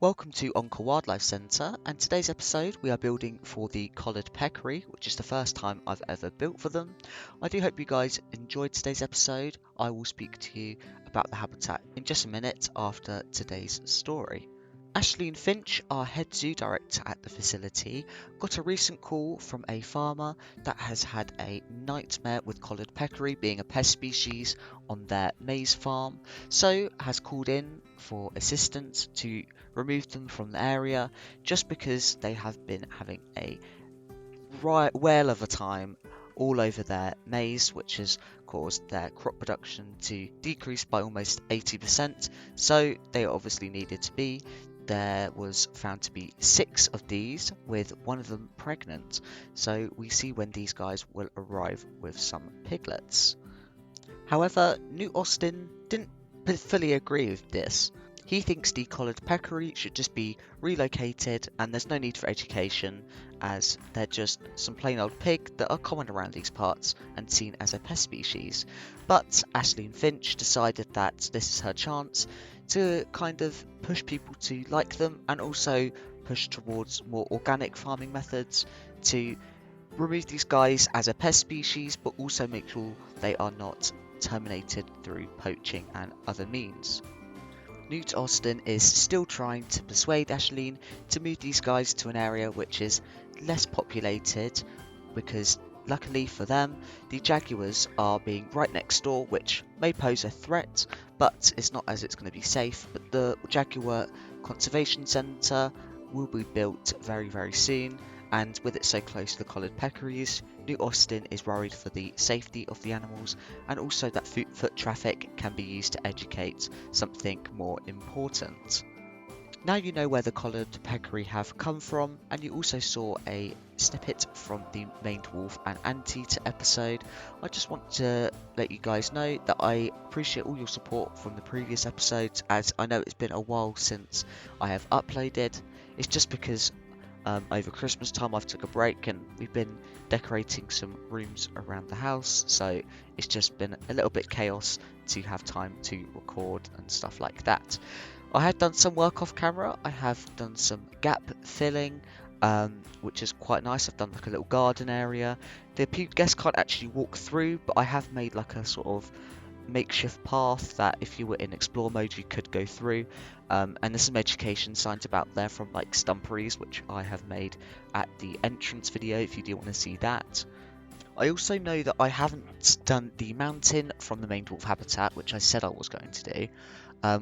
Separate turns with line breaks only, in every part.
Welcome to Onca Wildlife Centre, and today's episode we are building for the collared peccary, which is the first time I've ever built for them. I do hope you guys enjoyed today's episode. I will speak to you about the habitat in just a minute after today's story. Ashlynn Finch, our head zoo director at the facility, got a recent call from a farmer that has had a nightmare with collared peccary being a pest species on their maize farm, so has called in for assistance to remove them from the area just because they have been having a whale of a time all over their maize, which has caused their crop production to decrease by almost 80%, so they obviously needed to be. There was found to be 6 of these, with one of them pregnant, so we see when these guys will arrive with some piglets. However, New Austin didn't fully agree with this. He thinks the collared peccary should just be relocated and there's no need for education, as they're just some plain old pig that are common around these parts and seen as a pest species. But Ashlynn Finch decided that this is her chance to kind of push people to like them and also push towards more organic farming methods to remove these guys as a pest species, but also make sure they are not terminated through poaching and other means. Newt Austin is still trying to persuade Ashlynn to move these guys to an area which is less populated, because luckily for them, the jaguars are being right next door, which may pose a threat, but it's not as it's going to be safe. But the Jaguar Conservation Centre will be built very, very soon, and with it so close to the collared peccaries, New Austin is worried for the safety of the animals, and also that foot traffic can be used to educate something more important. Now you know where the collared peccary have come from, and you also saw a snippet from the maned wolf and anteater episode. I just want to let you guys know that I appreciate all your support from the previous episodes, as I know it's been a while since I have uploaded. It's just because over Christmas time I've took a break and we've been decorating some rooms around the house, so it's just been a little bit chaos to have time to record and stuff like that. I had done some work off camera. I have done some gap filling, which is quite nice. I've done like a little garden area. The guests can't actually walk through, but I have made like a sort of makeshift path that if you were in explore mode you could go through, and there's some education signs about there from like stumperies, which I have made at the entrance video if you do want to see that. I also know that I haven't done the mountain from the maned wolf habitat, which I said I was going to do,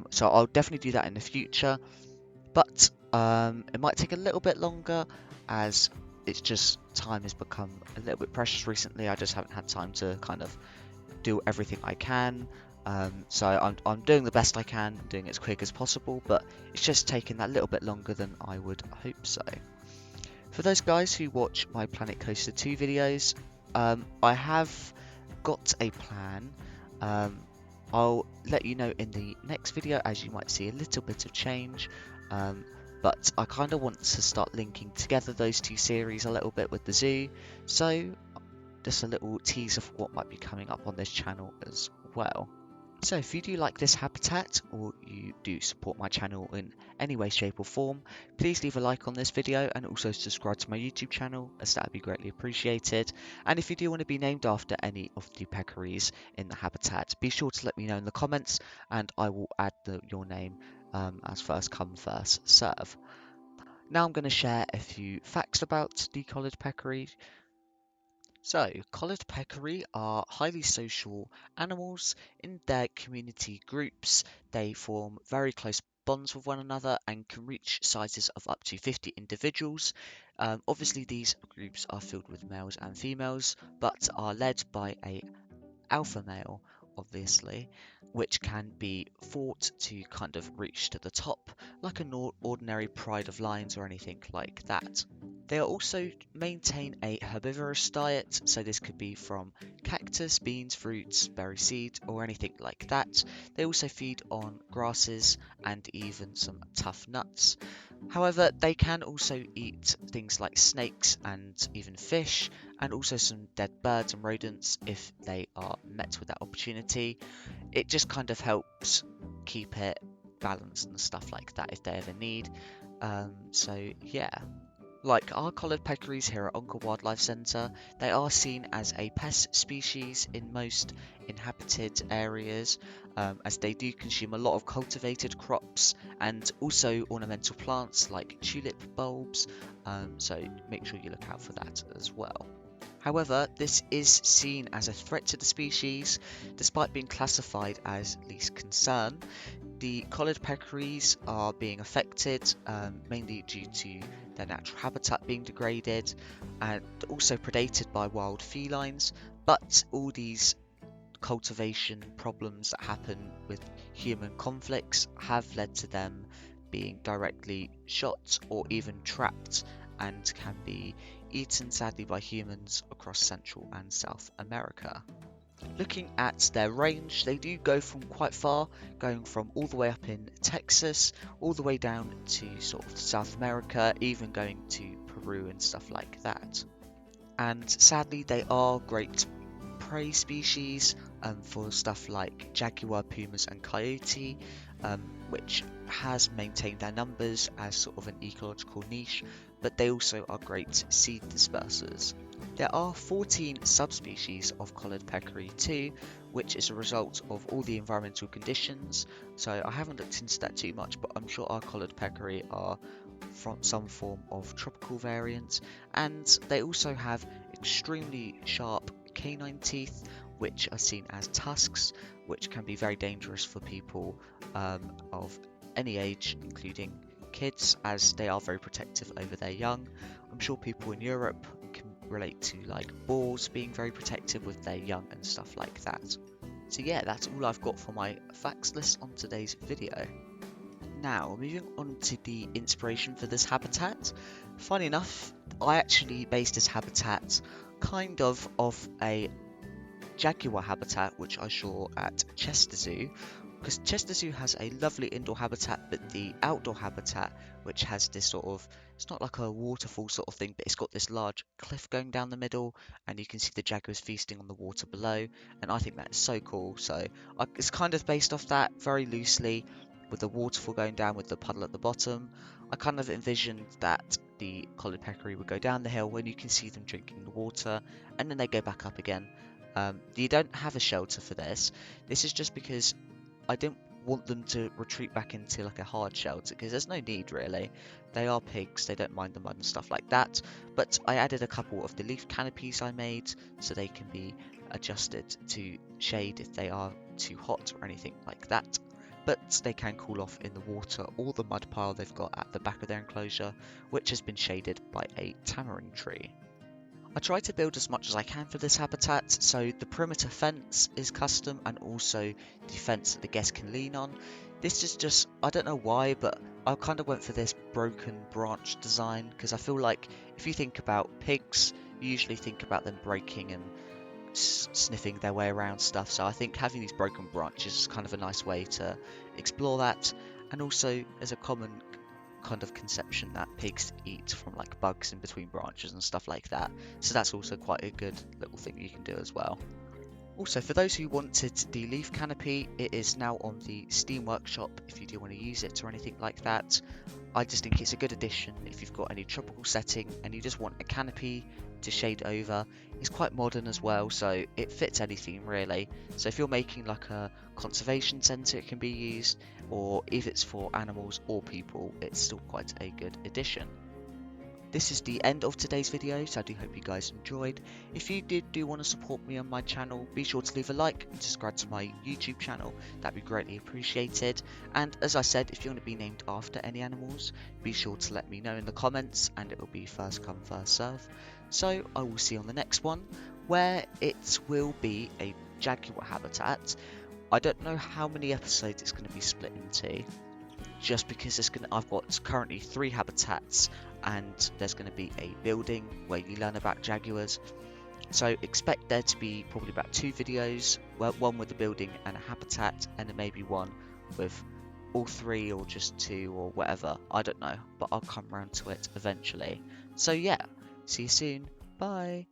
so I'll definitely do that in the future, but it might take a little bit longer as it's just time has become a little bit precious recently. I just haven't had time to kind of do everything I can, so I'm doing the best I can, doing it as quick as possible, but it's just taking that little bit longer than I would hope so. For those guys who watch my Planet Coaster 2 videos, I have got a plan. I'll let you know in the next video, as you might see a little bit of change, but I kind of want to start linking together those two series a little bit with the zoo, so just a little tease of what might be coming up on this channel as well. So if you do like this habitat, or you do support my channel in any way, shape or form, please leave a like on this video and also subscribe to my YouTube channel, as that would be greatly appreciated. And if you do want to be named after any of the peccaries in the habitat, be sure to let me know in the comments and I will add your name as first come first serve. Now I'm going to share a few facts about the collared peccary. So, collared peccary are highly social animals. In their community groups, they form very close bonds with one another and can reach sizes of up to 50 individuals. Obviously, these groups are filled with males and females, but are led by a alpha male, obviously, which can be fought to kind of reach to the top, like an ordinary pride of lions or anything like that. They also maintain a herbivorous diet, so this could be from cactus, beans, fruits, berry seeds, or anything like that. They also feed on grasses and even some tough nuts. However, they can also eat things like snakes and even fish, and also some dead birds and rodents if they are met with that opportunity. It just kind of helps keep it balanced and stuff like that if they ever need. So yeah. Like our collared peccaries here at Onca Wildlife Centre, they are seen as a pest species in most inhabited areas, as they do consume a lot of cultivated crops and also ornamental plants like tulip bulbs, so make sure you look out for that as well. However, this is seen as a threat to the species, despite being classified as least concern. The collared peccaries are being affected, mainly due to their natural habitat being degraded and also predated by wild felines, but all these cultivation problems that happen with human conflicts have led to them being directly shot or even trapped and can be eaten sadly by humans across Central and South America. Looking at their range, they do go from quite far, going from all the way up in Texas, all the way down to sort of South America, even going to Peru and stuff like that. And sadly, they are great prey species for stuff like jaguar, pumas and coyote, which has maintained their numbers as sort of an ecological niche, but they also are great seed dispersers. There are 14 subspecies of collared peccary too, which is a result of all the environmental conditions, so I haven't looked into that too much, but I'm sure our collared peccary are from some form of tropical variant, and they also have extremely sharp canine teeth, which are seen as tusks, which can be very dangerous for people of any age, including kids, as they are very protective over their young. I'm sure people in Europe can relate to like boars being very protective with their young and stuff like that. So yeah, that's all I've got for my facts list on today's video. Now, moving on to the inspiration for this habitat. Funny enough, I actually based this habitat kind of off a jaguar habitat which I saw at Chester Zoo, because Chester Zoo has a lovely indoor habitat, but the outdoor habitat, which has this sort of, it's not like a waterfall sort of thing, but it's got this large cliff going down the middle, and you can see the jaguars feasting on the water below, and I think that is so cool. So it's kind of based off that very loosely, with the waterfall going down with the puddle at the bottom. I kind of envisioned that the collared peccary would go down the hill when you can see them drinking the water, and then they go back up again. You don't have a shelter for this. This is just because I didn't want them to retreat back into like a hard shelter, because there's no need really. They are pigs, they don't mind the mud and stuff like that. But I added a couple of the leaf canopies I made so they can be adjusted to shade if they are too hot or anything like that. But they can cool off in the water or the mud pile they've got at the back of their enclosure, which has been shaded by a tamarind tree. I try to build as much as I can for this habitat, so the perimeter fence is custom and also the fence that the guests can lean on. This is just, I don't know why, but I kind of went for this broken branch design, because I feel like if you think about pigs, you usually think about them breaking and sniffing their way around stuff, so I think having these broken branches is kind of a nice way to explore that, and also as a common kind of conception that pigs eat from like bugs in between branches and stuff like that, so that's also quite a good little thing you can do as well. Also, for those who wanted the leaf canopy, it is now on the Steam Workshop if you do want to use it or anything like that. I just think it's a good addition if you've got any tropical setting and you just want a canopy to shade over. It's quite modern as well, so it fits any theme really. So if you're making like a conservation centre, it can be used, or if it's for animals or people, it's still quite a good addition. This is the end of today's video, so I do hope you guys enjoyed. If you do want to support me on my channel, be sure to leave a like and subscribe to my YouTube channel, that'd be greatly appreciated. And as I said, if you want to be named after any animals, be sure to let me know in the comments, and it will be first come first serve. So I will see you on the next one, where it will be a jaguar habitat. I don't know how many episodes it's going to be split into, just because I've got currently 3 habitats, and there's going to be a building where you learn about jaguars. So expect there to be probably about 2 videos, one with the building and a habitat, and then maybe one with all 3 or just 2 or whatever. I don't know, but I'll come around to it eventually. So yeah, see you soon. Bye.